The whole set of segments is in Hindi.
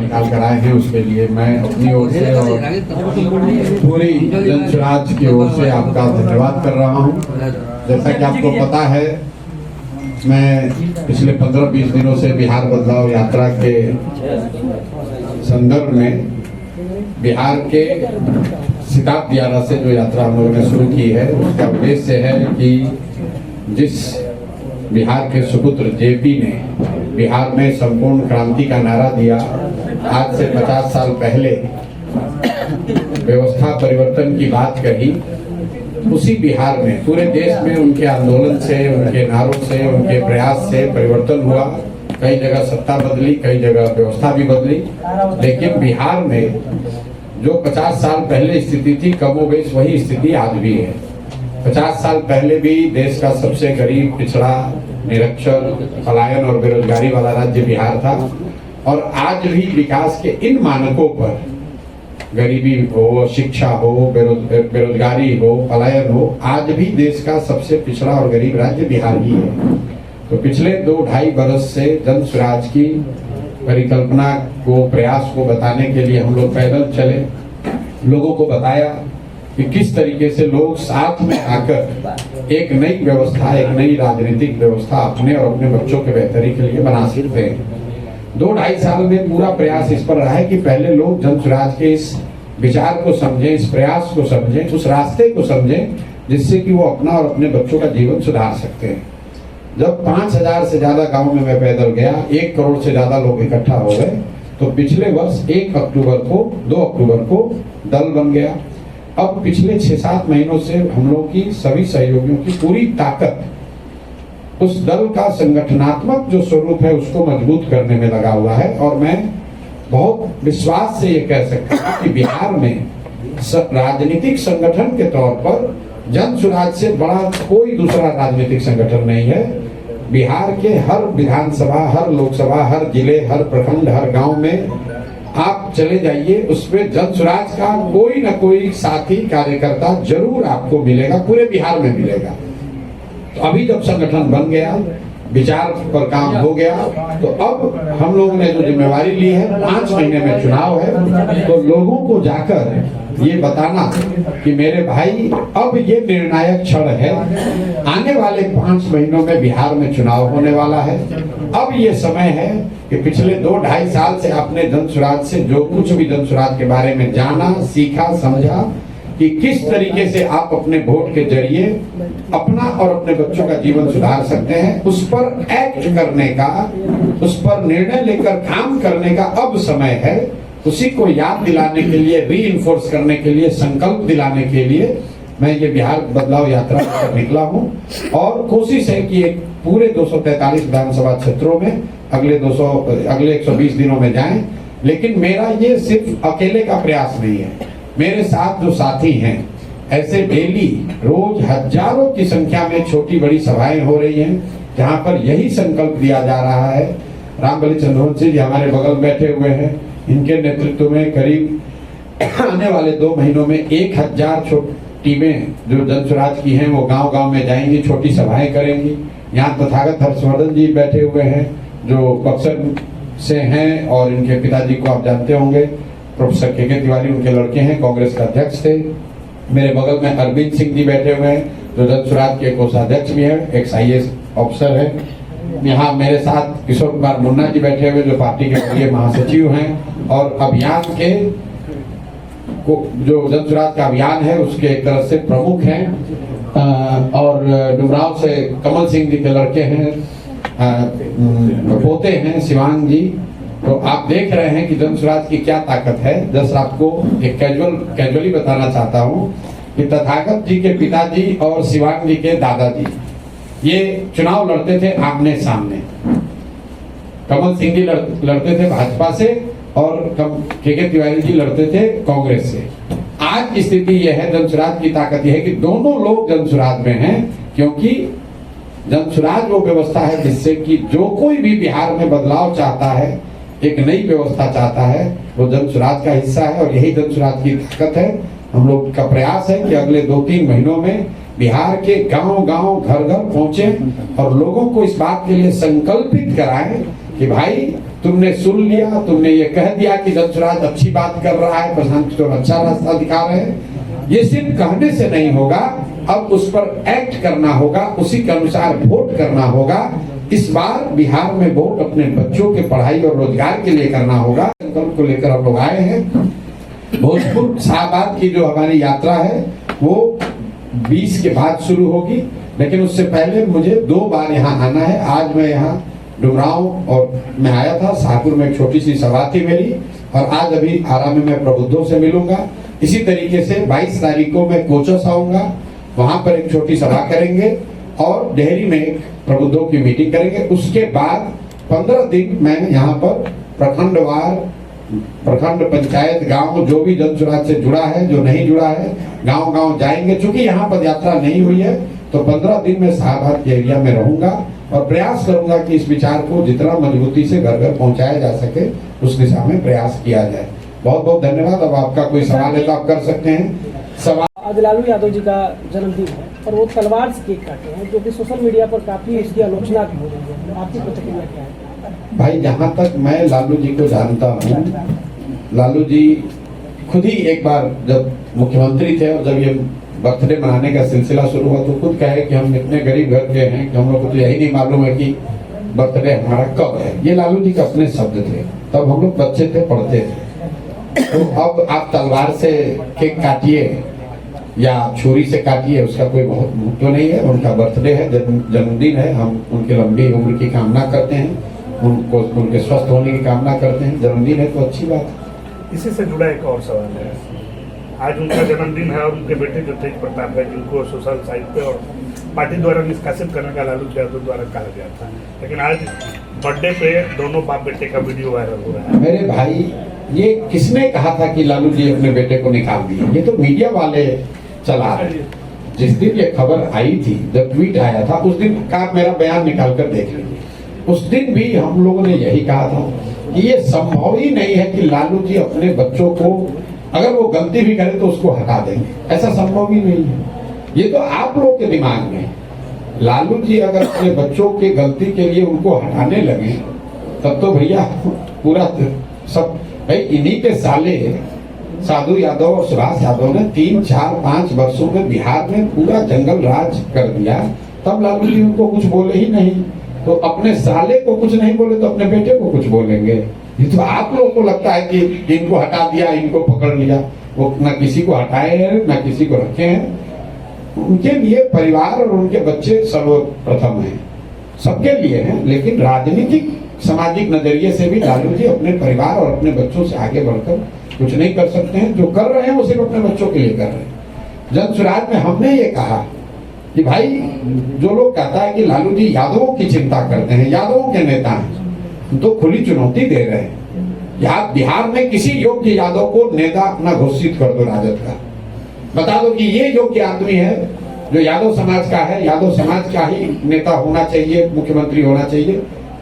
निकाल कर आए हैं, उसके लिए मैं अपनी ओर से और पूरी जन स्वराज की ओर से आपका धन्यवाद कर रहा हूं। जैसा कि आपको पता है, मैं पिछले 15-20 दिनों से बिहार बदलाव यात्रा के संदर्भ में बिहार के सिताब दियारा से जो यात्रा हम लोगों ने शुरू की है, उसका उद्देश्य है कि जिस बिहार के सुपुत्र जेपी ने बिहार में संपूर्ण क्रांति का नारा दिया, आज से 50 साल पहले व्यवस्था परिवर्तन की बात कही, उसी बिहार में पूरे देश में उनके आंदोलन से, उनके नारों से, उनके प्रयास से परिवर्तन हुआ। कई जगह सत्ता बदली, कई जगह व्यवस्था भी बदली, लेकिन बिहार में जो 50 साल पहले स्थिति थी, कमोबेश वही स्थिति आज भी है। 50 साल पहले भी देश का सबसे गरीब, पिछड़ा, निरक्षर, पलायन और बेरोजगारी वाला राज्य बिहार था, और आज भी विकास के इन मानकों पर, गरीबी हो, शिक्षा हो, बेरोजगारी हो, पलायन हो, आज भी देश का सबसे पिछड़ा और गरीब राज्य बिहार ही है। तो पिछले 2-2.5 बरस से जन स्वराज की परिकल्पना को, प्रयास को बताने के लिए हम लोग पैदल चले, लोगों को बताया कि किस तरीके से लोग साथ में आकर एक नई व्यवस्था, एक नई राजनीतिक व्यवस्था अपने और अपने बच्चों के बेहतरी के लिए बना सकते हैं। 2-2.5 साल में पूरा प्रयास इस पर रहा है कि पहले लोग जन स्वराज के इस विचार को समझें, इस प्रयास को समझें, उस रास्ते को समझें जिससे कि वो अपना और अपने बच्चों का जीवन सुधार सकते हैं। जब 5000 से ज्यादा गांव में मैं पैदल गया, 1 करोड़ से ज्यादा लोग इकट्ठा हो गए, तो पिछले वर्ष 2 अक्टूबर को दल बन गया। अब पिछले 6-7 महीनों से हम लोग की सभी सहयोगियों की पूरी ताकत उस दल का संगठनात्मक जो स्वरूप है उसको मजबूत करने में लगा हुआ है। और मैं बहुत विश्वास से ये कह सकता हूँ कि बिहार में राजनीतिक संगठन के तौर पर जन स्वराज से बड़ा कोई दूसरा राजनीतिक संगठन नहीं है। बिहार के हर विधानसभा, हर लोकसभा, हर जिले, हर प्रखंड, हर गांव में आप चले जाइए, उसमें जन स्वराज का कोई न कोई साथी, कार्यकर्ता जरूर आपको मिलेगा, पूरे बिहार में मिलेगा। तो अभी जब संगठन बन गया, विचार पर काम हो गया, तो अब हम लोगों ने जो जिम्मेवारी ली है, 5 महीने में चुनाव है, तो लोगों को जाकर ये बताना कि मेरे भाई अब ये निर्णायक क्षण है, आने वाले 5 महीनों में बिहार में चुनाव होने वाला है। अब ये समय है कि पिछले 2-2.5 साल से आपने जन स्वराज से जो कुछ भी जन स्वराज के बारे में जाना, सीखा, समझा कि किस तरीके से आप अपने वोट के जरिए अपना और अपने बच्चों का जीवन सुधार सकते हैं, उस पर एक्ट करने का, उस पर निर्णय लेकर काम करने का अब समय है। उसी को याद दिलाने के लिए, रीइंफोर्स करने के लिए, संकल्प दिलाने के लिए मैं ये बिहार बदलाव यात्रा पर निकला हूँ। और कोशिश है कि एक पूरे 243 विधानसभा क्षेत्रों में अगले 120 दिनों में जाएं। लेकिन मेरा ये सिर्फ अकेले का प्रयास नहीं है, मेरे साथ जो साथी हैं, ऐसे डेली रोज हजारों की संख्या में छोटी बड़ी सभाएं हो रही हैं, जहां पर यही संकल्प दिया जा रहा है। रामबली चंद्रवंशी जी हमारे बगल बैठे हुए हैं, इनके नेतृत्व में करीब आने वाले 2 महीनों में 1000 टीमें जो जन स्वराज की हैं वो गांव-गांव में जाएंगी, छोटी सभाएं करेंगी। यहाँ तथागत हर्षवर्धन जी बैठे हुए हैं जो बक्सर से हैं, और इनके पिताजी को आप जानते होंगे, प्रोफेसर के तिवारी उनके लड़के हैं, कांग्रेस का अध्यक्ष थे। मेरे बगल में अरविंद सिंह जी बैठे हुए हैं जो जन स्वराज के कोषाध्यक्ष भी हैं, एक IAS ऑफिसर है। यहाँ मेरे साथ किशोर कुमार मुन्ना जी बैठे हुए जो पार्टी के महासचिव हैं, और अभियान के जो जन स्वराज का अभियान है उसके एक तरह से प्रमुख हैं। और डुमराव से कमल सिंह जी के लड़के हैं, पोते हैं शिवांग जी। तो आप देख रहे हैं कि जन स्वराज की क्या ताकत है। जस्ट आपको एक कैजुअली बताना चाहता हूँ कि तथागत जी के पिताजी और शिवांग जी के दादाजी ये चुनाव लड़ते थे आमने सामने। कमल सिंह जी लड़ते थे भाजपा से और के तिवारी जी लड़ते थे कांग्रेस से। आज की स्थिति यह है, जन स्वराज की ताकत यह है कि दोनों लोग जन स्वराज में हैं, क्योंकि जन स्वराज वो व्यवस्था है जिससे कि जो कोई भी बिहार में बदलाव चाहता है, एक नई व्यवस्था चाहता है, वो जन स्वराज का हिस्सा है। और यही जन स्वराज की ताकत है। हम लोग का प्रयास है कि अगले 2-3 महीनों में बिहार के गांव-गांव, घर-घर पहुंचे और लोगों को इस बात के लिए संकल्पित कराएं कि भाई तुमने सुन लिया, तुमने ये कह दिया कि जनसुराज अच्छी बात कर रहा है, प्रशांत किशोर अच्छा रास्ता दिखा रहे हैं। ये सिर्फ कहने से नहीं होगा, अब उस पर एक्ट करना होगा, उसी के अनुसार वोट करना होगा। इस बार बिहार में वोट अपने बच्चों के पढ़ाई और रोजगार के लिए करना होगा। संकल्प को लेकर हम लोग आए हैं। भोजपुर शाहबाद की जो हमारी यात्रा है वो 20 के बाद शुरू होगी, लेकिन उससे पहले मुझे 2 बार यहाँ आना है। आज मैं यहाँ डुमरांव और मैं आया था, शाहपुर में एक छोटी सी सभा थी मेरी, और आज अभी आरा में मैं प्रबुद्धों से मिलूंगा। इसी तरीके से 22 तारीख को मैं कोचस आऊंगा, वहां पर एक छोटी सभा करेंगे और डेहरी में एक प्रबुद्धों की मीटिंग करेंगे। उसके बाद 15 दिन मैं यहाँ पर प्रखंडवार, प्रखंड, पंचायत, गांव, जो भी जनसुराज से जुड़ा है, जो नहीं जुड़ा है, गांव गांव जाएंगे। चूंकि यहाँ पद यात्रा नहीं हुई है तो 15 दिन में शाहबाद के एरिया में रहूंगा और प्रयास करूंगा कि इस विचार को जितना मजबूती से घर घर पहुंचाया जा सके उस दिशा में प्रयास किया जाए। बहुत बहुत धन्यवाद। अब आपका कोई सवाल है तो आप कर सकते हैं। सवाल आज लालू यादव जी का जन्मदिन है और वो तलवार से केक काटे हैं, जो कि सोशल मीडिया पर काफी इसकी आलोचना भी हो रही है। आपकी प्रतिक्रिया क्या है? भाई, जहाँ तक मैं लालू जी को जानता हूँ, लालू जी खुद ही एक बार जब मुख्यमंत्री थे और जब ये बर्थडे मनाने का सिलसिला शुरू हुआ तो खुद कहे कि हम इतने गरीब घर के हैं कि हम लोग को तो यही नहीं मालूम है कि बर्थडे हमारा कब है। ये लालू जी के अपने शब्द थे, तब हम लोग बच्चे थे, पढ़ते थे। तो अब आप तलवार से केक काटिए या छुरी से काटिए, उसका कोई बहुत महत्व नहीं है। उनका बर्थडे है, जन्मदिन है, हम उनकी लंबी उम्र की कामना करते हैं, उनको उनके स्वस्थ होने की कामना करते हैं। जन्मदिन है तो अच्छी बात है। इसी से जुड़ा एक और सवाल है, आज उनका जन्मदिन है और उनके बेटे जो तेज प्रताप है, जिनको सोशल साइट पे और पार्टी द्वारा निष्कासित करने का लालू यादव द्वारा कहा गया था, लेकिन आज बर्थडे पे दोनों बाप बेटे का वीडियो वायरल हो रहा है। मेरे भाई, ये किसने कहा था कि लालू जी अपने बेटे को निकाल दिए? ये तो मीडिया वाले चला रहे। जिस दिन ये खबर आई थी, जब ट्वीट आया था, उस दिन का मेरा बयान निकाल कर देख लीजिए। उस दिन भी हम लोगों ने यही कहा था कि ये संभव ही नहीं है कि लालू जी अपने बच्चों को, अगर वो गलती भी करे तो उसको हटा देंगे। ऐसा संभव ही नहीं है। ये तो आप लोग के दिमाग में है। लालू जी अगर अपने बच्चों के गलती के लिए उनको हटाने लगे तब तो भैया पूरा सब, भाई इन्हीं के साले साधु यादव और सुभाष यादव ने 3, 4, 5 वर्षों में बिहार में पूरा जंगल राज कर दिया, तब लालू जी उनको कुछ बोले ही नहीं। तो अपने साले को कुछ नहीं बोले तो अपने बेटे को कुछ बोलेंगे? ये तो आप लोगों को लगता है कि इनको हटा दिया, इनको पकड़ लिया। वो न किसी को हटाए हैं, न किसी को रखे हैं। उनके लिए परिवार और उनके बच्चे सर्वप्रथम हैं, सबके लिए हैं। लेकिन राजनीतिक सामाजिक नजरिए से भी लालू जी अपने परिवार और अपने बच्चों से आगे बढ़कर कुछ नहीं कर सकते हैं। जो कर रहे हैं वो सिर्फ अपने बच्चों के लिए कर रहे हैं। जनसुराज में हमने ये कहा कि भाई, जो लोग कहता है कि लालू जी यादवों की चिंता करते हैं, यादवों के नेता हैं, तो खुली चुनौती दे रहे हैं। यहाँ बिहार में किसी योग्य यादव को नेता अपना घोषित कर दो राजद का, बता दो कि ये योग्य आदमी है जो यादव समाज का है, यादव समाज का ही नेता होना चाहिए, मुख्यमंत्री होना चाहिए।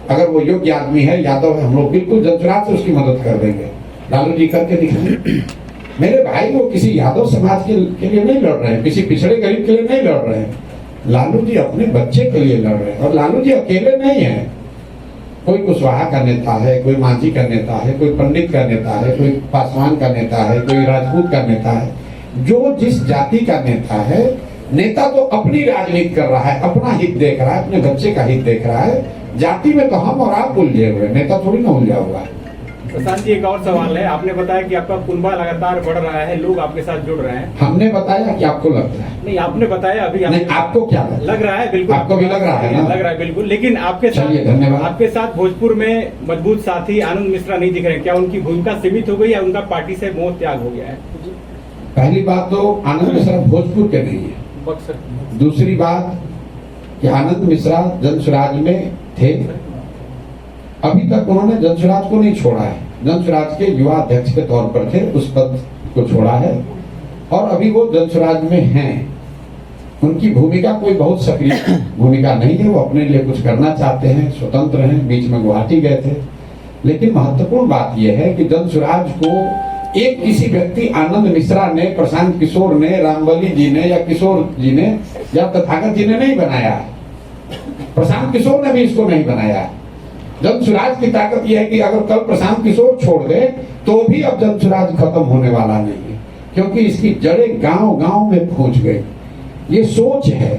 अगर वो योग्य आदमी है, यादव है, हम लोग बिल्कुल जनसुराज से उसकी मदद कर देंगे। लालू जी करके दिखाएं। मेरे भाई, वो किसी यादव समाज के लिए नहीं लड़ रहे हैं, किसी पिछड़े गरीब के लिए नहीं लड़ रहे हैं। लालू जी अपने बच्चे के लिए लड़ रहे हैं। और लालू जी अकेले नहीं है, कोई कुशवाहा का नेता है, कोई मांझी का नेता है, कोई पंडित का नेता है, कोई पासवान का नेता है, कोई राजपूत का नेता है। जो जिस जाति का नेता है, नेता तो अपनी राजनीति कर रहा है, अपना हित देख रहा है, अपने बच्चे का हित देख रहा है। जाति में तो हम और आप उलझे हुए, नेता थोड़ी ना उलझा हुआ है। प्रशांत जी, एक और सवाल है। आपने बताया कि आपका कुनबा लगातार बढ़ रहा है, लोग आपके साथ जुड़ रहे हैं। हमने बताया कि आपको लगता है? नहीं, आपने बताया अभी। नहीं, आपको क्या लग रहा है? बिल्कुल आपको भी लग रहा है ना? लग रहा है बिल्कुल। लेकिन आपके साथ, धन्यवाद। आपके साथ भोजपुर में मजबूत साथी आनंद मिश्रा नहीं दिख रहे। क्या उनकी भूमिका सीमित हो गई या उनका पार्टी से मोह त्याग हो गया है? पहली बात तो आनंद मिश्रा भोजपुर के नहीं है। दूसरी बात कि आनंद मिश्रा जनसुराज में थे, अभी तक उन्होंने जनसुराज को नहीं छोड़ा है। जनसुराज के युवा अध्यक्ष के तौर पर थे, उस पद को छोड़ा है और अभी वो जनसुराज में हैं। उनकी भूमिका कोई बहुत सक्रिय भूमिका नहीं है। वो अपने लिए कुछ करना चाहते हैं, स्वतंत्र हैं। बीच में गुवाहाटी गए थे। लेकिन महत्वपूर्ण बात यह है कि जनसुराज को एक किसी व्यक्ति, आनंद मिश्रा ने, प्रशांत किशोर ने, रामबली जी ने या किशोर जी ने या तथागत जी ने नहीं बनाया। प्रशांत किशोर ने भी इसको नहीं बनाया। जन सुराज की ताकत यह है कि अगर कल प्रशांत किशोर छोड़ दे तो भी अब जन सुराज खत्म होने वाला नहीं है, क्योंकि इसकी जड़ें गांव गांव में पहुंच गई। ये सोच है।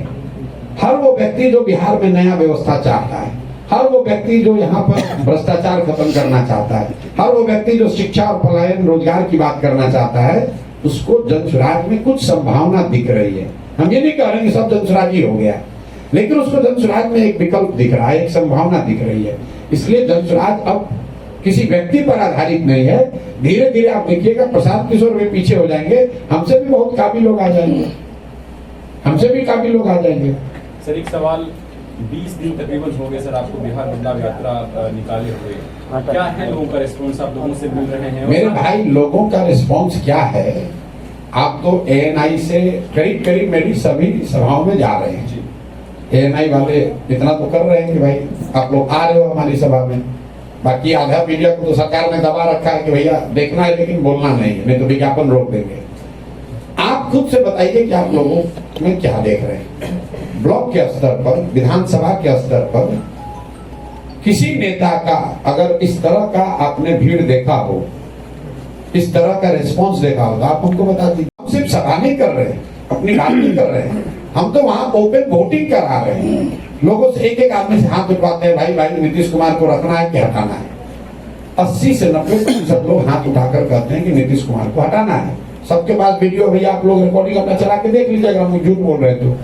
हर वो व्यक्ति जो बिहार में नया व्यवस्था चाहता है, हर वो व्यक्ति जो यहाँ पर भ्रष्टाचार खत्म करना चाहता है, हर वो व्यक्ति जो शिक्षा और पलायन रोजगार की बात करना चाहता है, उसको जन सुराज में कुछ संभावना दिख रही है। हम ये नहीं कह रहे कि सब जन सुराज ही हो गया, लेकिन उसको जन सुराज में एक विकल्प दिख रहा है, एक संभावना दिख रही है। इसलिए जन सुराज अब किसी व्यक्ति पर आधारित नहीं है। धीरे धीरे आप देखिएगा प्रशांत किशोर भी पीछे हो जाएंगे, हमसे भी बहुत काफी लोग आ जाएंगे, हमसे भी काफी लोग आ जाएंगे। सर एक सवाल, 20 दिन तकरीबन हो गए सर आपको बिहार बदलाव यात्रा निकाले हुए, क्या है लोगों का रिस्पॉन्स? आप लोगों से मिल रहे हैं? मेरे भाई लोगों का रिस्पॉन्स क्या है? आप तो ANI से करीब करीब मेरी सभी सभाओं में जा रहे हैं। ANI वाले इतना तो कर रहे हैं कि भाई आप लोग आ रहे हो हमारी सभा में। बाकी आधा मीडिया को तो सरकार ने दबा रखा है कि भैया देखना है लेकिन बोलना नहीं है, नहीं तो विज्ञापन रोक देंगे। आप खुद से बताइए कि आप लोगों में क्या देख रहे हैं। ब्लॉक के स्तर पर, विधानसभा के स्तर पर किसी नेता का अगर इस तरह का आपने भीड़ देखा हो, इस तरह का रिस्पॉन्स देखा हो, तो आप हमको बता दीजिए। हम सिर्फ सभा नहीं कर रहे हैं, अपनी बात नहीं कर रहे हैं, हम तो वहां ओपन वोटिंग करा रहे हैं। लोगों से एक एक आदमी से हाथ उठवाते हैं, भाई भाई नीतीश कुमार को रखना है कि हटाना है। 80 से 90% लोग हाथ उठाकर कहते हैं कि नीतीश कुमार को हटाना है। सबके पास वीडियो, भैया आप लोग रिकॉर्डिंग अपना चला के देख लीजिएगा, हम झूठ बोल रहे तो।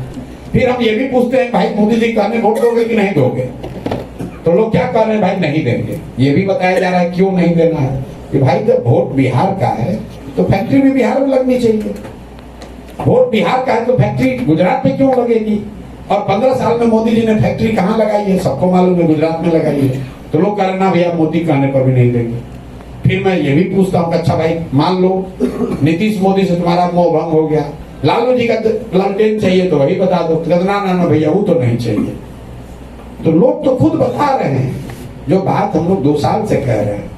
फिर हम ये भी पूछते हैं भाई मोदी जी कहने वोट दोगे कि नहीं दोगे, तो लोग क्या कह रहे हैं, भाई नहीं देंगे। ये भी बताया जा रहा है क्यों नहीं देना है कि भाई जब वोट बिहार का है तो फैक्ट्री भी बिहार में लगनी चाहिए। वोट बिहार का है तो फैक्ट्री गुजरात में क्यों लगेगी? और 15 साल में मोदी जी ने फैक्ट्री कहाँ लगाई है? सबको मालूम है, गुजरात में लगाई है। तो लोग कह रहे ना भैया मोदी कहने पर भी नहीं देंगे। फिर मैं ये भी पूछता हूँ, अच्छा भाई मान लो नीतीश मोदी से तुम्हारा मोह भंग हो गया, लालू जी का लालटेन चाहिए तो वही बता दो। ना भैया वो तो नहीं चाहिए। तो लोग तो खुद बता रहे हैं जो बात हम लोग 2 साल से कह रहे हैं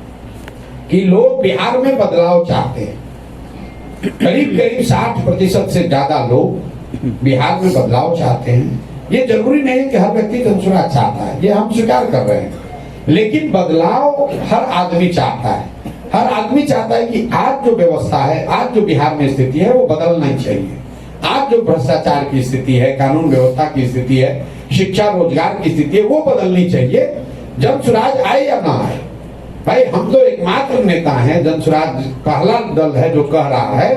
कि लोग बिहार में बदलाव चाहते हैं। करीब करीब 60% से ज्यादा लोग बिहार में बदलाव चाहते हैं। ये जरूरी नहीं है कि हर व्यक्ति जनसुराज चाहता है, ये हम स्वीकार कर रहे हैं, लेकिन बदलाव हर आदमी चाहता है। हर आदमी चाहता है कि आज जो व्यवस्था है, आज जो बिहार में स्थिति है वो बदलना ही चाहिए। आज जो भ्रष्टाचार की स्थिति है, कानून व्यवस्था की स्थिति है, शिक्षा रोजगार की स्थिति है, वो बदलनी चाहिए। जनसुराज आए या ना आए, भाई हम तो एकमात्र नेता हैं, जनसुराज पहला दल है जो कह रहा है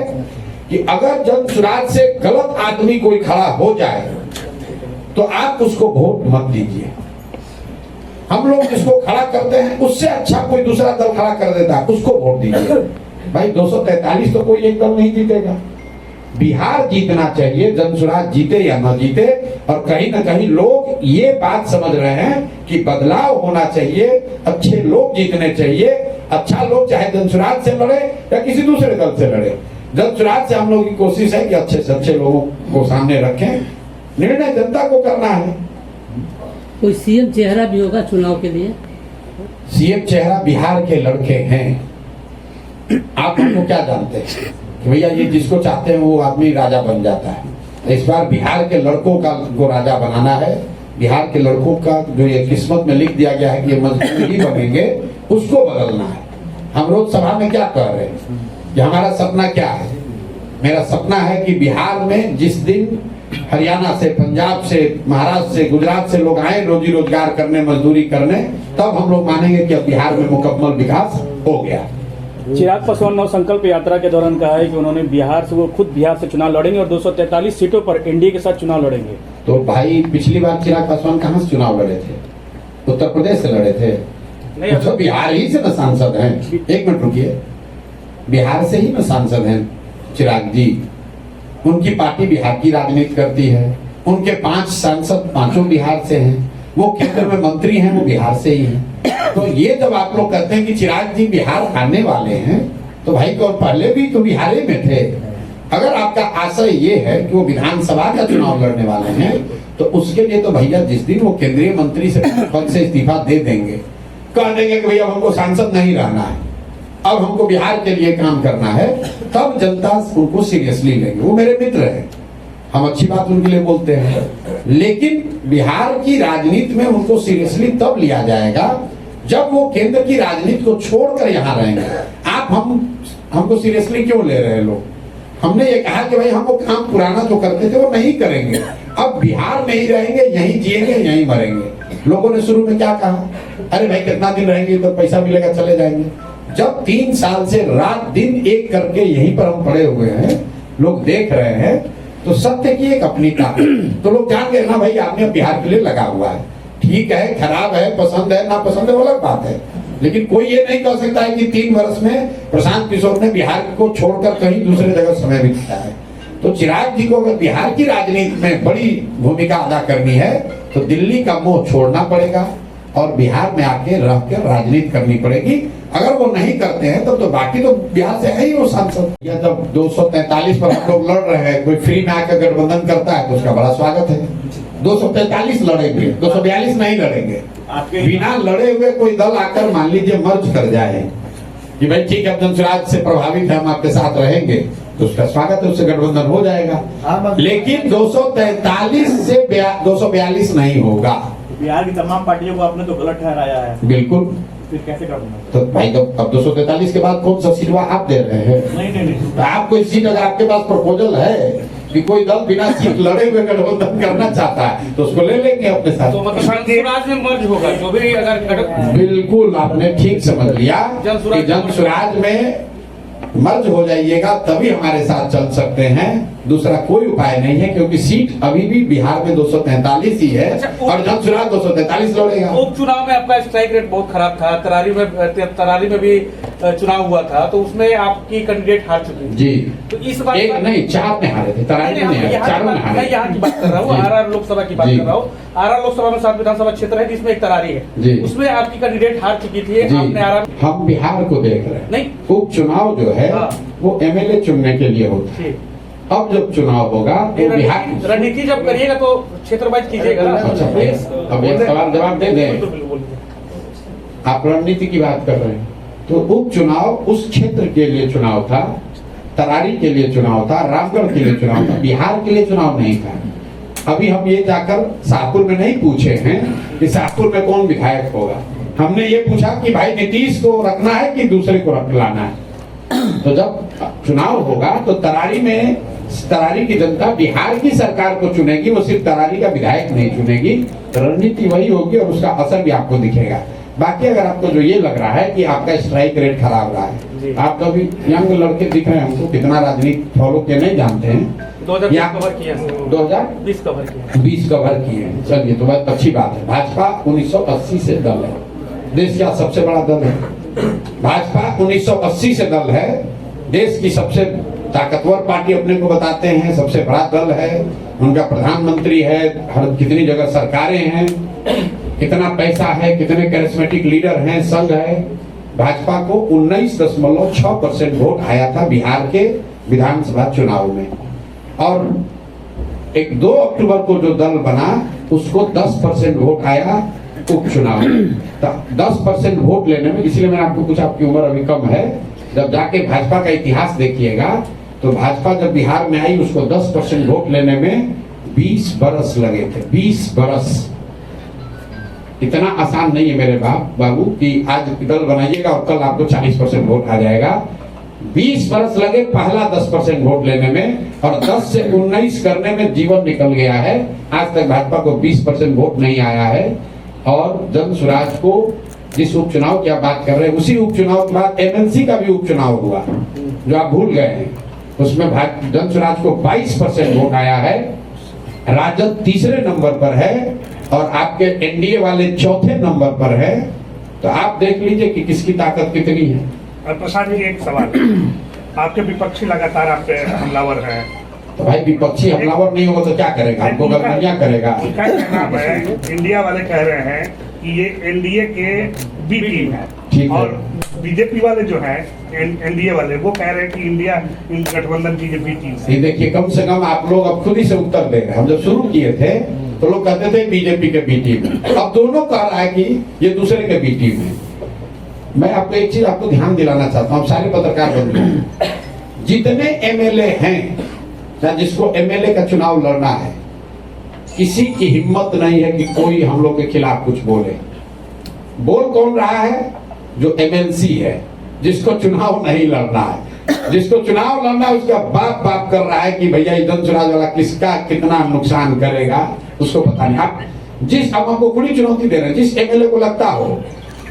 कि अगर जनसुराज से गलत आदमी कोई खड़ा हो जाए तो आप उसको वोट मत दीजिए। हम लोग जिसको खड़ा करते हैं उससे अच्छा कोई दूसरा दल खड़ा कर देता है, उसको वोट दीजिए। भाई 243 तो कोई एक दल नहीं जीतेगा। बिहार जीतना चाहिए, जनसुराज जीते या न जीते। और कहीं ना कहीं लोग ये बात समझ रहे हैं कि बदलाव होना चाहिए, अच्छे लोग जीतने चाहिए। अच्छा लोग चाहे जनसुराज से लड़े या किसी दूसरे दल से लड़े, जनसुराज से हम लोग की कोशिश है कि अच्छे से अच्छे लोगों को सामने रखें। निर्णय जनता को करना है। कोई सीएम चेहरा भी होगा चुनाव के लिए? सीएम चेहरा बिहार के लड़के हैं। आप हमको क्या जानते हैं कि भैया ये जिसको चाहते हैं वो आदमी राजा बन जाता है। इस बार बिहार के लड़कों का को राजा बनाना है। बिहार के लड़कों का जो ये किस्मत में लिख दिया गया है कि ये मजदूर ही बनेंगे, उसको बदलना है। हम रोज सभा में क्या कह रहे हैं कि हमारा सपना क्या है? मेरा सपना है कि बिहार में जिस दिन हरियाणा से, पंजाब से, महाराष्ट्र से, गुजरात से लोग आए रोजी रोजगार करने, मजदूरी करने, तब हम लोग मानेंगे कि अब बिहार में मुकम्मल विकास हो गया। चिराग पासवान नव संकल्प यात्रा के दौरान कहा है कि उन्होंने बिहार से, वो खुद बिहार से चुनाव लड़ेंगे और 243 सीटों पर एनडीए के साथ चुनाव लड़ेंगे। तो भाई पिछली बार चिराग पासवान कहाँ से चुनाव लड़े थे? उत्तर प्रदेश से लड़े थे। नहीं, तो बिहार ही से न सांसद हैं। एक मिनट रुकिए, बिहार से ही न सांसद हैं चिराग जी। उनकी पार्टी बिहार की राजनीति करती है। उनके 5 सांसद पांचों बिहार से हैं। वो केंद्र में मंत्री हैं, वो बिहार से ही हैं। तो ये जब आप लोग कहते हैं कि चिराग जी बिहार आने वाले हैं, तो भाई तो पहले भी तो बिहार ही में थे। अगर आपका आशय ये है कि वो विधानसभा का चुनाव लड़ने वाले हैं, तो उसके लिए तो भैया जिस दिन वो केंद्रीय मंत्री से पद से इस्तीफा दे देंगे, कह देंगे कि भैया हमको सांसद नहीं रहना है, अब हमको बिहार के लिए काम करना है, तब जनता उनको सीरियसली लेंगे। वो मेरे मित्र हैं, हम अच्छी बात उनके लिए बोलते हैं, लेकिन बिहार की राजनीति में उनको सीरियसली तब लिया जाएगा जब वो केंद्र की राजनीति को छोड़कर यहाँ रहेंगे, आप हमको सीरियसली क्यों ले रहे हैं लोग? हमने ये कहा कि भाई हम वो काम पुराना जो करते थे वो नहीं करेंगे, अब बिहार में ही रहेंगे, यहीं जिएंगे, यहीं मरेंगे। लोगों ने शुरू में क्या कहा, अरे भाई कितना दिन रहेंगे तो पैसा मिलेगा चले जाएंगे। जब 3 साल से रात दिन एक करके यहीं पर हम पड़े हुए हैं, लोग देख रहे हैं, तो सत्य की एक अपनी ताकत, तो लोग जान गए ना भाई आपने बिहार के लिए लगा हुआ है। ठीक है, खराब है, पसंद है, ना पसंद है, वो अलग बात है, लेकिन कोई ये नहीं कह सकता है कि 3 वर्ष में प्रशांत किशोर ने बिहार को छोड़कर कहीं दूसरे जगह समय बिताया है। तो चिराग जी को अगर बिहार की राजनीति में बड़ी भूमिका अदा करनी है तो दिल्ली का मोह छोड़ना पड़ेगा और बिहार में आके रह कर राजनीति करनी पड़ेगी। अगर वो नहीं करते हैं तब तो बाकी तो बिहार से है ही वो सांसद। या जब 243 पर हम लोग लड़ रहे हैं, कोई फ्री में आकर गठबंधन करता है तो उसका बड़ा स्वागत है। 243 लड़ेंगे, 242 नहीं लड़ेंगे। बिना लड़े हुए कोई दल आकर मान लीजिए मर्ज कर जाए कि भाई ठीक है जनसुराज से प्रभावित है, हम आपके साथ रहेंगे, तो उसका स्वागत है, उससे गठबंधन हो जाएगा। लेकिन 243 से 242 नहीं होगा। बिहार की तमाम पार्टियों को आपने तो गलत ठहराया है। बिल्कुल, फिर कैसे करना? तो भाई अब 243 के बाद कौन सा सीटवा आप दे रहे हैं? नहीं। तो आप कोई सीट अगर आपके पास प्रपोजल है कि कोई दल बिना सीट लड़े हुए गठबंधन करना चाहता है तो उसको ले लेंगे अपने साथ। तो मतलब जनसुराज में मर्ज होगा जो भी अगर बिल्कुल आपने ठीक समझ लिया कि जनसुराज में मर्ज हो जाइएगा तभी हमारे साथ चल सकते हैं, दूसरा कोई उपाय नहीं है, क्योंकि सीट अभी भी बिहार में 243 ही है। अच्छा, और जनसुराज 243 लड़ेगा। उपचुनाव में आपका स्ट्राइक रेट बहुत खराब था, तरारी में भी चुनाव हुआ था, तो उसमें आपकी कैंडिडेट हार चुकी जी। तो इस बार एक नहीं 4 में हारे थे, तरारी में नहीं, चारों में हारे। मैं यहाँ की बात कर रहा हूँ, आरआर लोकसभा की बात कर रहा हूँ। आरआर लोकसभा में 7 विधानसभा क्षेत्र है जिसमें एक तरारी है, उसमें आपकी कैंडिडेट हार चुकी थी। आपने आरआर, हम बिहार को देख रहे हैं, नहीं उपचुनाव जो है वो एमएलए चुनने के लिए होता है। अब जब चुनाव होगा तो बिहार रणनीति जब करिएगा तो क्षेत्र वाइज कीजिएगा ना। अच्छा, अब एक सवाल जवाब दे दें। आप रणनीति की बात कर रहे हैं, तो उपचुनाव उस क्षेत्र के लिए चुनाव था, तरारी के लिए चुनाव था, रामगढ़ के लिए चुनाव था, बिहार के लिए चुनाव नहीं था। अभी हम ये जाकर शाहपुर में नहीं पूछे हैं कि शाहपुर में कौन विधायक होगा, हमने ये पूछा कि भाई नीतीश को रखना है कि दूसरे को रख लाना है। तो जब चुनाव होगा तो तरारी की जनता बिहार की सरकार को चुनेगी, वो सिर्फ तरारी का विधायक नहीं चुनेगी। रणनीति वही होगी और उसका असर भी आपको दिखेगा। बाकी अगर आपको जो ये लग रहा है कि आपका स्ट्राइक रेट खराब रहा है, आप तो अभी यंग लड़के दिख रहे हैं, हमको कितना राजनीति फॉलो के नहीं जानते हैं। 2020 कवर किया, 2020 कवर किया, 20 कवर किए। चलिए तो बहुत अच्छी बात है। भाजपा 1980 से दल है, देश का सबसे बड़ा दल है। भाजपा 1980 से दल है, देश की सबसे ताकतवर पार्टी अपने को बताते हैं, सबसे बड़ा दल है, उनका प्रधानमंत्री है, हर कितनी जगह सरकारें हैं, कितना पैसा है, कितने कैरिस्मेटिक लीडर हैं, संघ है। भाजपा को 19.6% वोट आया था बिहार के विधानसभा चुनाव में, और 2 अक्टूबर को जो दल बना उसको 10% वोट आया उपचुनाव में। 10% वोट लेने में, इसलिए मैंने आपको पूछा, आपकी उम्र अभी कम है, जब जाके भाजपा का इतिहास देखिएगा तो भाजपा जब बिहार में आई उसको 10% वोट लेने में 20 बरस लगे थे। 20 बरस इतना आसान नहीं है मेरे बाबू कि आज दल बनाइएगा और कल आपको 40% वोट आ जाएगा। 20 बरस लगे पहला 10% वोट लेने में, और 10 से 19 करने में जीवन निकल गया है। आज तक भाजपा को 20% वोट नहीं आया है। और जनसुराज को जिस उपचुनाव की आप बात कर रहे हैं, उसी उपचुनाव के बाद एमएलसी का भी उपचुनाव हुआ जो आप भूल गए हैं, उसमें जनसुराज को 22% वोट आया है। राजद तीसरे नंबर पर है और आपके एनडीए वाले चौथे नंबर पर है। तो आप देख लीजिए कि किसकी ताकत कितनी है। और प्रसाद जी एक सवाल, आपके विपक्षी लगातार आप पे हमलावर हैं, तो भाई विपक्षी हमलावर नहीं होगा तो क्या करेगा, हमको गलतियां करेगा। क्या कहना है, इंडिया वाले कह रहे हैं कि ये एनडीए के बी टीम है, और बीजेपी वाले जो हैं एनडीए वाले वो कह रहे हैं कि इंडिया इन गठबंधन की जो बी टीम है। ये देखिए, कम से कम आप लोग अब खुद ही से उत्तर दे रहे हैं। हम जब शुरू किए थे तो लोग कहते थे बीजेपी के बी टीम है, अब दोनों कह रहा है कि ये दूसरे के बी टीम है। मैं आपको एक चीज आपको ध्यान दिलाना चाहता हूँ, सारे पत्रकार बंधु, जितने एमएलए हैं या जिसको एमएलए का चुनाव लड़ना है, किसी की हिम्मत नहीं है कि कोई हम लोग के खिलाफ कुछ बोले। बोल कौन रहा है? जो एमएलसी है, जिसको चुनाव नहीं लड़ना है, जिसको चुनाव लड़ना है उसका बाप बाप कर रहा है कि भैया इधर चुनाव वाला किसका कितना नुकसान करेगा उसको पता नहीं। आप जिस अब हमको खुली चुनौती दे रहे हैं, जिस एमएलए को लगता हो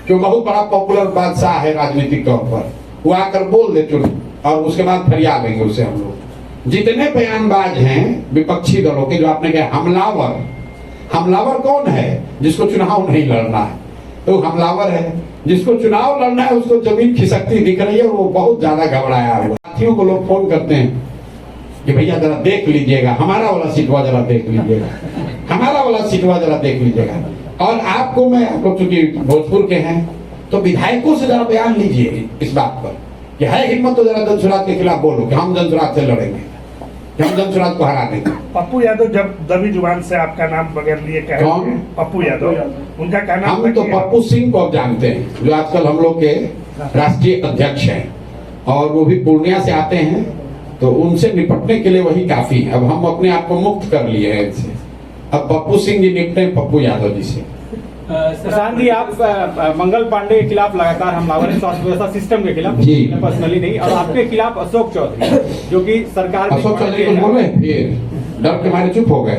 कि बहुत बड़ा पॉपुलर बादशाह है राजनीतिक तौर पर, वो आकर बोल दे चुन और उसके बाद फरियाद लेंगे उसे हम लोग। जितने बयानबाज हैं विपक्षी दलों के, जो आपने कहा हमलावर कौन है? जिसको चुनाव नहीं लड़ना है तो हमलावर है। जिसको चुनाव लड़ना है उसको जमीन खिसकती दिख रही है, वो बहुत ज्यादा घबराया हुआ। साथियों को लोग फोन करते हैं कि भैया जरा देख लीजिएगा, हमारा वाला सीटवा जरा देख लीजिएगा, हमारा वाला सीटवा जरा देख लीजिएगा। और आपको मैं, आप लोग चूंकि भोजपुर के हैं तो विधायकों से जरा बयान लीजिए इस बात पर कि है हिम्मत तो जरा जनसुराज के खिलाफ बोलो कि हम जनसुराज से लड़ेंगे, कि हम जनसुराज को हरा देंगे। पप्पू यादव जब दबी जुबान से आपका नाम बगैर लिए कहे, कौन? पप्पू यादव, उनका क्या नाम? हम तो पप्पू सिंह को अब जानते हैं, जो आजकल हम लोग के राष्ट्रीय अध्यक्ष हैं और वो भी पूर्णिया से आते हैं, तो उनसे निपटने के लिए वही काफी है। अब हम अपने आप को मुक्त कर लिए हैं इनसे। अब पप्पू सिंह जी निपटे पप्पू यादव जी से। प्रशांत जी, आप मंगल पांडे के खिलाफ लगातार हमलावर हैं, स्वास्थ्य व्यवस्था सिस्टम के खिलाफ जी, पर्सनली नहीं, और आपके खिलाफ अशोक चौधरी जो कि सरकार अशोक चौधरी कुछ बोले, फिर डर के मारे चुप हो गए।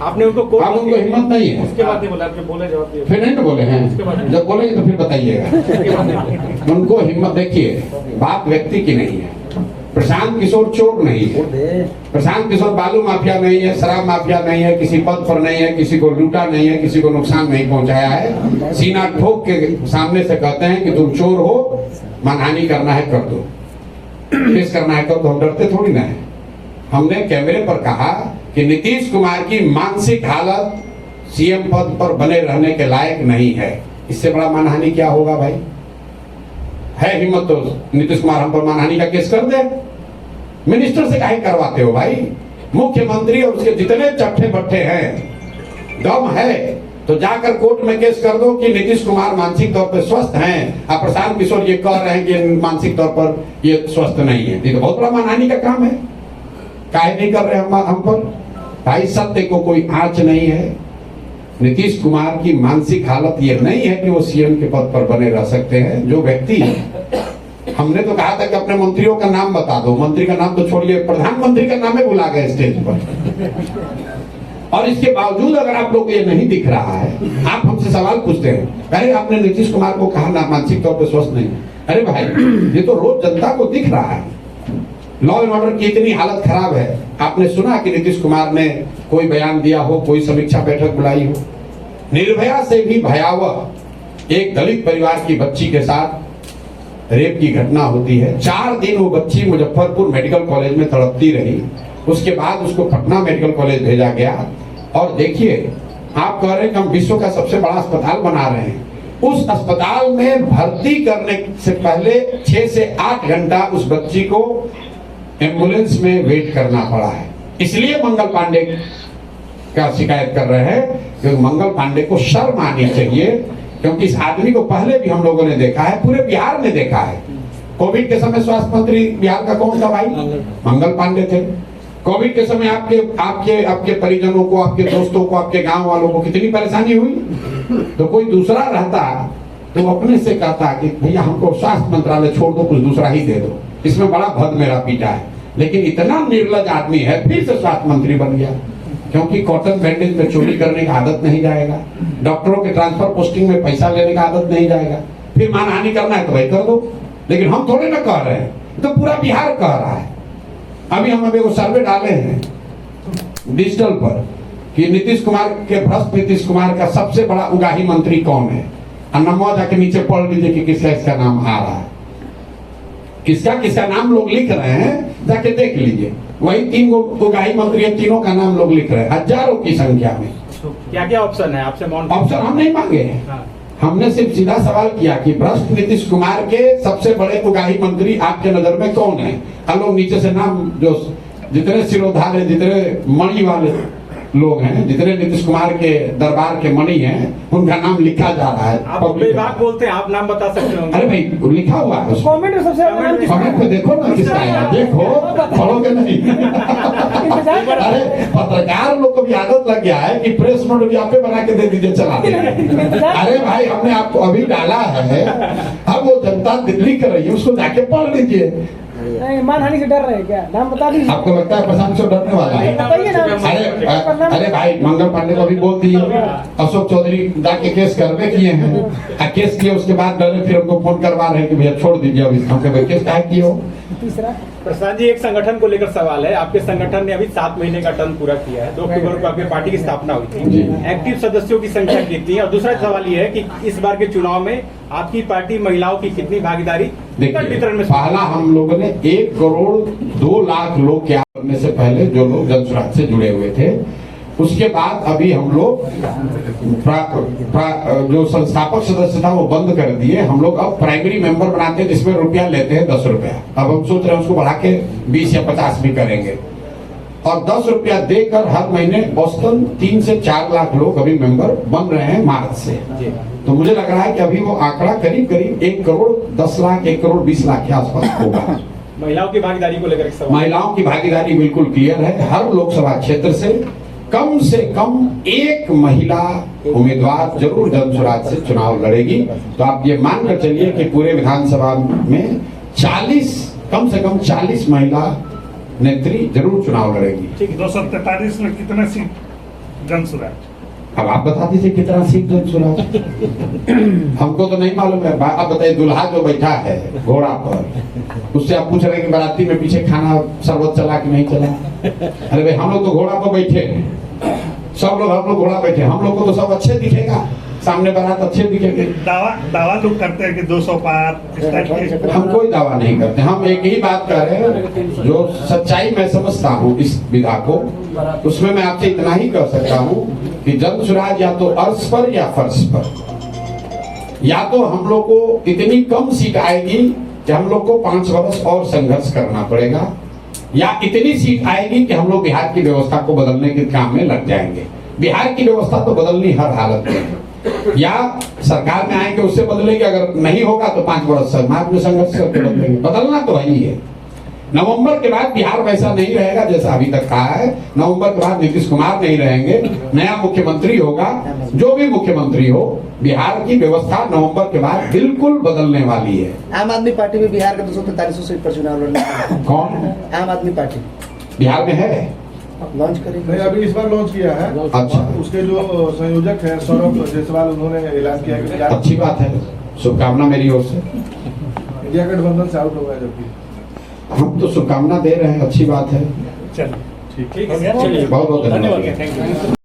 आपने उनको अब उनको हिम्मत नहीं है, उसके बाद नहीं बोला, आपने बोले जवाब दिया। फिर नहीं बोले हैं, जब बोलेंगे तो फिर बताइएगा। उनको हिम्मत, देखिए बात व्यक्ति की नहीं है। प्रशांत किशोर चोर नहीं है, प्रशांत किशोर बालू माफिया नहीं है, शराब माफिया नहीं है, किसी पद पर नहीं है, किसी को लूटा नहीं है, किसी को नुकसान नहीं पहुंचाया है। सीना ठोक के सामने से कहते हैं कि तुम चोर हो, मानहानि करना है कर दो, केस करना है कर दो। हम डरते थोड़ी ना है। हमने कैमरे पर कहा कि नीतीश कुमार की मानसिक हालत सीएम पद पर बने रहने के लायक नहीं है। इससे बड़ा मानहानि क्या होगा भाई? है हिम्मत तो नीतीश कुमार हम पर मानहानि का केस कर दे। मिनिस्टर से काहे करवाते हो भाई? मुख्यमंत्री और उसके जितने चट्टे बट्टे हैं, दम है तो जाकर कोर्ट में केस कर दो कि नीतीश कुमार मानसिक तौर पर स्वस्थ हैं। अब प्रशांत किशोर ये कह रहे हैं कि मानसिक तौर पर ये स्वस्थ नहीं है, ये तो बहुत बड़ा मानहानि का काम है। काहे नहीं कर रहे हम पर? भाई सत्य को कोई आंच नहीं है। नीतीश कुमार की मानसिक हालत ये नहीं है कि वो सीएम के पद पर बने रह सकते हैं। जो व्यक्ति, हमने तो कहा था कि अपने मंत्रियों का नाम बता दो, मंत्री का नाम तो छोड़िए, प्रधानमंत्री का नाम ही भुला गए स्टेज पर। और इसके बावजूद अगर आप लोग को ये नहीं दिख रहा है, आप हमसे सवाल पूछते हैं, अरे आपने नीतीश कुमार को कहा ना मानसिक तौर पर स्वस्थ नहीं। अरे भाई ये तो रोज जनता को दिख रहा है। लॉ एंड ऑर्डर की इतनी हालत खराब है। आपने सुना कि नीतीश कुमार ने कोई बयान दिया हो, कोई समीक्षा बैठक बुलाई हो? निर्भया से भी भयावह एक दलित परिवार की बच्ची के साथ रेप की घटना होती है। 4 दिन वो बच्ची मुजफ्फरपुर मेडिकल कॉलेज में तड़पती रही, उसके बाद उसको पटना मेडिकल कॉलेज भेजा गया। और देखिए, आप कह रहे हैं कि हम विश्व का सबसे बड़ा अस्पताल बना रहे हैं, उस अस्पताल में भर्ती करने से पहले 6 से 8 घंटा उस बच्ची को एम्बुलेंस में वेट करना पड़ा है। इसलिए मंगल पांडे का शिकायत कर रहे हैं कि मंगल पांडे को शर्म आनी चाहिए, क्योंकि इस आदमी को पहले भी हम लोगों ने देखा है, पूरे बिहार ने देखा है। कोविड के समय स्वास्थ्य मंत्री बिहार का कौन था भाई? मंगल पांडे थे। कोविड के समय आपके परिजनों को, आपके दोस्तों को, आपके गांव वालों को कितनी परेशानी हुई। तो कोई दूसरा रहता तो अपने से कहता कि भैया हमको स्वास्थ्य मंत्रालय छोड़ दो, कुछ दूसरा ही दे दो, इसमें बड़ा भद मेरा पीटा है। लेकिन इतना निर्लज आदमी है, फिर से स्वास्थ्य मंत्री बन गया, क्योंकि कॉटन बैंडेज में चोरी करने का आदत नहीं जाएगा, डॉक्टरों के ट्रांसफर पोस्टिंग में पैसा लेने का आदत नहीं जाएगा। फिर मानहानि करना है तो भाई कर दो, लेकिन हम थोड़े ना कह रहे हैं, तो पूरा बिहार कह रहा है। अभी हम एक सर्वे डाले हैं डिजिटल पर कि नीतीश कुमार के, भ्रष्ट नीतीश कुमार का सबसे बड़ा उगाही मंत्री कौन है, और नमो जाके नीचे पढ़ लीजिए कि किसका इसका नाम आ रहा है, किसका किसका नाम लोग लिख रहे हैं, जाके देख लीजिए। वही 3 उगाही मंत्री है, तीनों का नाम लोग लिख रहे हैं, हजारों की संख्या में। क्या क्या ऑप्शन है आपसे? ऑप्शन हम नहीं मांगे हैं, हमने सिर्फ सीधा सवाल किया कि भ्रष्ट नीतीश कुमार के सबसे बड़े उगाही मंत्री आपके नजर में कौन है। हम लोग नीचे से नाम, जो जितने सिरोधार है, जितने मणि वाले लोग हैं, जितने नीतीश कुमार के दरबार के मणि हैं, उनका नाम लिखा जा रहा है। आप बेबाक बोलते हैं, आप नाम बता सकते हो? अरे भाई लिखा हुआ है, कमेंट में सबसे कमेंट में देखो ना किसका है, देखो, पढ़ोगे नहीं। अरे पत्रकार लोग को भी आदत लग गया है कि प्रेस नोट भी आपे बना के दे दीजिए, चला दीजिए। अरे भाई हमने आपको अभी डाला है, अब वो जनता दिल्ली कर रही है, उसको जाके पढ़ लीजिए। नहीं, मानहानि से डर रहे हैं क्या? नाम बता दीजिए। आपको लगता है प्रशांत से डरने वाला है? बताइए ना। अरे भाई मंगल पांडे को अभी बोल दिए, अशोक चौधरी जाके केस करवे किए हैं, केस किए उसके बाद डरे, फिर हमको फोन करवा रहे हैं कि भैया छोड़ दीजिए अभी, हमके भाई केस क्या किए हो। तीसरा प्रशांत जी, एक संगठन को लेकर सवाल है। आपके संगठन ने अभी 7 महीने का टर्म पूरा किया है। 2 अक्टूबर को आपकी पार्टी की स्थापना हुई थी। एक्टिव सदस्यों की संख्या कितनी है? और दूसरा सवाल ये है कि इस बार के चुनाव में आपकी पार्टी महिलाओं की कितनी भागीदारी वितरण में? पहला हम लोगों ने 1 करोड़ 2 लाख लोग क्या करने से पहले जो लोग जनसुराज से जुड़े हुए थे, उसके बाद अभी हम लोग जो संस्थापक सदस्य था वो बंद कर दिए। हम लोग अब प्राइमरी मेंबर बनाते हैं, जिसमें रुपया लेते हैं 10 रुपया। अब हम सोच रहे हैं उसको बढ़ा के 20 या 50 भी करेंगे, और 10 रुपया देकर हर महीने औसतन 3 से 4 लाख लोग अभी मेंबर बन रहे हैं मार्च से। तो मुझे लग रहा है कि अभी वो आंकड़ा करीब करीब 1 करोड़ 10 लाख 1 करोड़ 20 लाख के आसपास होगा। महिलाओं की भागीदारी को लेकर एक सवाल। महिलाओं की भागीदारी बिल्कुल क्लियर है। हर लोकसभा क्षेत्र से कम 1 महिला उम्मीदवार जरूर जनसुराज से चुनाव लड़ेगी। तो आप ये मानकर चलिए कि पूरे विधानसभा में 40 कम से कम 40 महिला नेत्री जरूर चुनाव लड़ेगी। 243 में कितना सीट जनसुराज? अब आप बता दीजिए कितना सीट जनसुराज। हमको तो नहीं मालूम है। आप बताइए, दुल्हा जो बैठा है घोड़ा पर, उससे आप पूछ रहे हैं कि बाराती में पीछे खाना शरबत चला कि नहीं चला? अरे भाई हम लोग तो घोड़ा पर बैठे हैं, सब लोग हम लोग घोड़ा बैठे, हम लोग को तो सब अच्छे दिखेगा, सामने बारात अच्छे दिखेंगे। दावा लोग करते हैं कि 200 पार, इस टाइप के। हम कोई दावा नहीं करते, हम एक ही बात कर रहे हैं जो सच्चाई मैं समझता हूँ इस विधा को। उसमें मैं आपसे इतना ही कह सकता हूँ कि जनसुराज या तो अर्श पर या फर्श पर, या तो हम लोग को इतनी कम सीट आएगी कि हम लोग को 5 वर्ष और संघर्ष करना पड़ेगा, या इतनी सीट आएगी कि हम लोग बिहार की व्यवस्था को बदलने के काम में लग जाएंगे। बिहार की व्यवस्था तो बदलनी हर हालत में, या सरकार में आएंगे उससे बदलेंगे, अगर नहीं होगा तो 5 वर्ष समाज में संघर्ष करके बदलेंगे। बदलना तो है ही है। नवंबर के बाद बिहार वैसा नहीं रहेगा जैसा अभी तक कहा है। नवंबर के बाद नीतीश कुमार नहीं रहेंगे, नया मुख्यमंत्री होगा। जो भी मुख्यमंत्री हो, बिहार की व्यवस्था नवंबर के बाद बिल्कुल बदलने वाली है। आम आदमी पार्टी भी बिहार के 243 सीट पर चुनाव लड़ने कौन? आम आदमी पार्टी बिहार में है, लॉन्च करेंगे। नहीं, अभी इस बार लॉन्च किया है। अच्छा, उसके जो संयोजक है सौरभ जायसवाल, उन्होंने ऐलान किया कि अच्छी बात है, शुभकामना मेरी ओर से। इंडिया गठबंधन से आउट हो गया, जबकि हम तो शुभकामना दे रहे हैं, अच्छी बात है। चलिए ठीक है, चलिए बहुत बहुत धन्यवाद। Thank you.